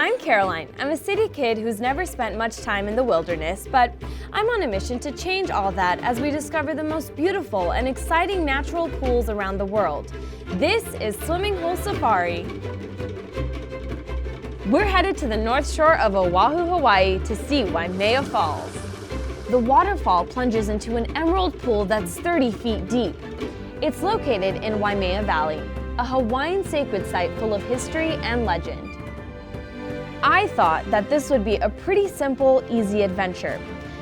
I'm Caroline. I'm a city kid who's never spent much time in the wilderness, but I'm on a mission to change all that as we discover the most beautiful and exciting natural pools around the world. This is Swimming Hole Safari. We're headed to the North Shore of Oahu, Hawaii to see Waimea Falls. The waterfall plunges into an emerald pool that's 30 feet deep. It's located in Waimea Valley, a Hawaiian sacred site full of history and legend. I thought that this would be a pretty simple, easy adventure,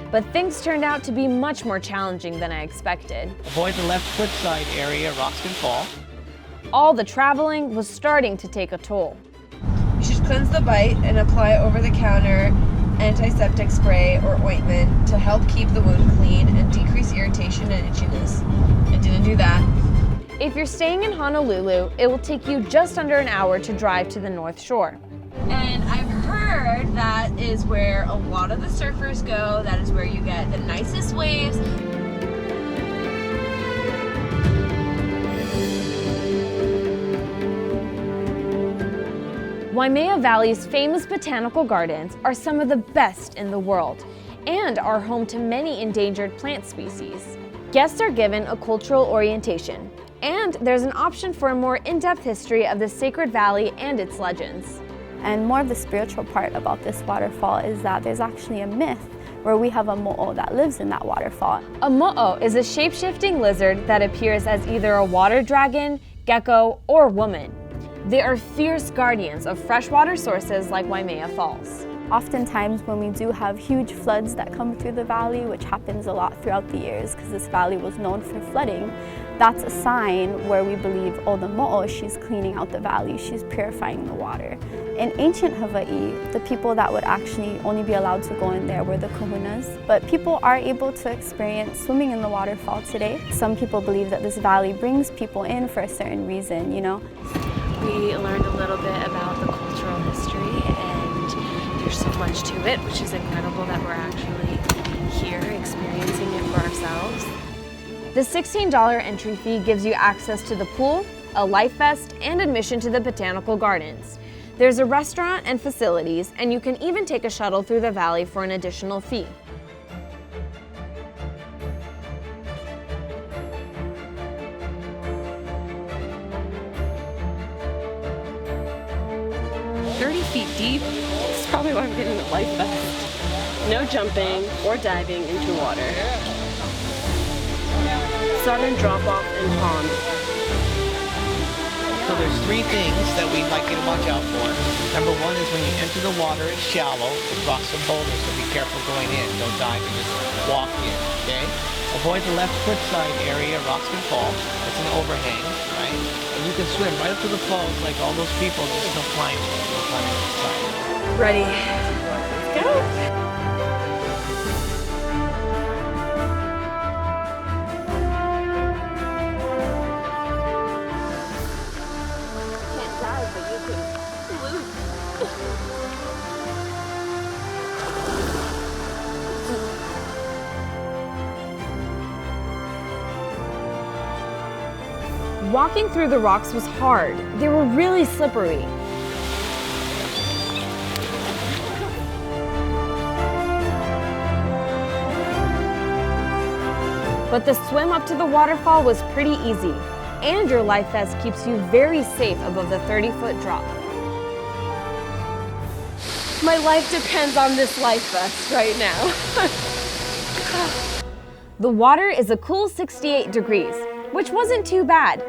but things turned out to be much more challenging than I expected. Avoid the left foot side area, rocks can fall. All the traveling was starting to take a toll. You should cleanse the bite and apply over-the-counter antiseptic spray or ointment to help keep the wound clean and decrease irritation and itchiness. I didn't do that. If you're staying in Honolulu, it will take you just under an hour to drive to the North Shore. And I've heard that is where a lot of the surfers go. That is where you get the nicest waves. Waimea Valley's famous botanical gardens are some of the best in the world and are home to many endangered plant species. Guests are given a cultural orientation, and there's an option for a more in-depth history of the sacred valley and its legends. And more of the spiritual part about this waterfall is that there's actually a myth where we have a mo'o that lives in that waterfall. A mo'o is a shape-shifting lizard that appears as either a water dragon, gecko, or woman. They are fierce guardians of freshwater sources like Waimea Falls. Oftentimes when we do have huge floods that come through the valley, which happens a lot throughout the years because this valley was known for flooding, that's a sign where we believe, oh, the mo'o, she's cleaning out the valley, she's purifying the water. In ancient Hawaii, the people that would actually only be allowed to go in there were the kahunas, but people are able to experience swimming in the waterfall today. Some people believe that this valley brings people in for a certain reason, you know. We learned a little bit about the cultural history, and there's so much to it, which is incredible that we're actually here experiencing it for ourselves. The $16 entry fee gives you access to the pool, a life vest, and admission to the botanical gardens. There's a restaurant and facilities, and you can even take a shuttle through the valley for an additional fee. Feet deep. That's probably why I'm getting the life vest. No jumping or diving into water. Sudden drop off and pond. So there's three things that we'd like you to watch out for. Number one is when you enter the water, it's shallow with rocks and boulders, so be careful going in. Don't dive and just walk in, okay? Avoid the left foot side area, rocks can fall. It's an overhang, right? And you can swim right up to the falls like all those people, just no climbing. No climbing to the side. Ready. Let's go. Walking through the rocks was hard. They were really slippery. But the swim up to the waterfall was pretty easy, and your life vest keeps you very safe above the 30-foot drop. My life depends on this life vest right now. The water is a cool 68 degrees, which wasn't too bad,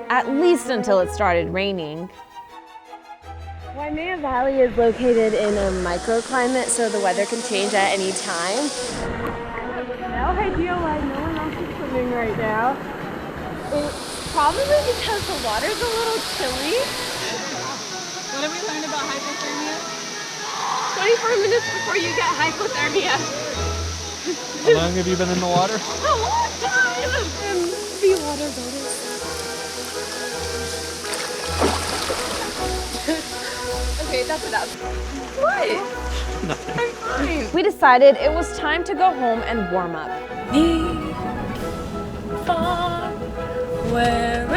at least until it started raining. Waimea Valley is located in a microclimate, so the weather can change at any time. No idea why no one else is swimming right now. It's probably because the water's a little chilly. What have we learned about hypothermia? 24 minutes before you get hypothermia. How long have you been in the water? A long time! And the water bottle. Okay, that's enough. What? Nothing. I'm fine. We decided it was time to go home and warm up. Far where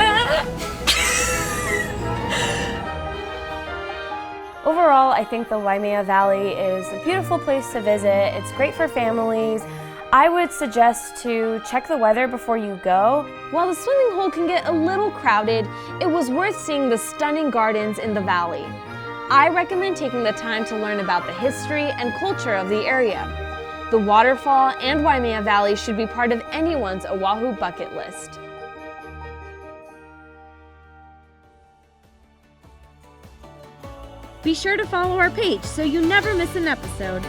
Overall, I think the Waimea Valley is a beautiful place to visit. It's great for families. I would suggest to check the weather before you go. While the swimming hole can get a little crowded, it was worth seeing the stunning gardens in the valley. I recommend taking the time to learn about the history and culture of the area. The waterfall and Waimea Valley should be part of anyone's Oahu bucket list. Be sure to follow our page so you never miss an episode.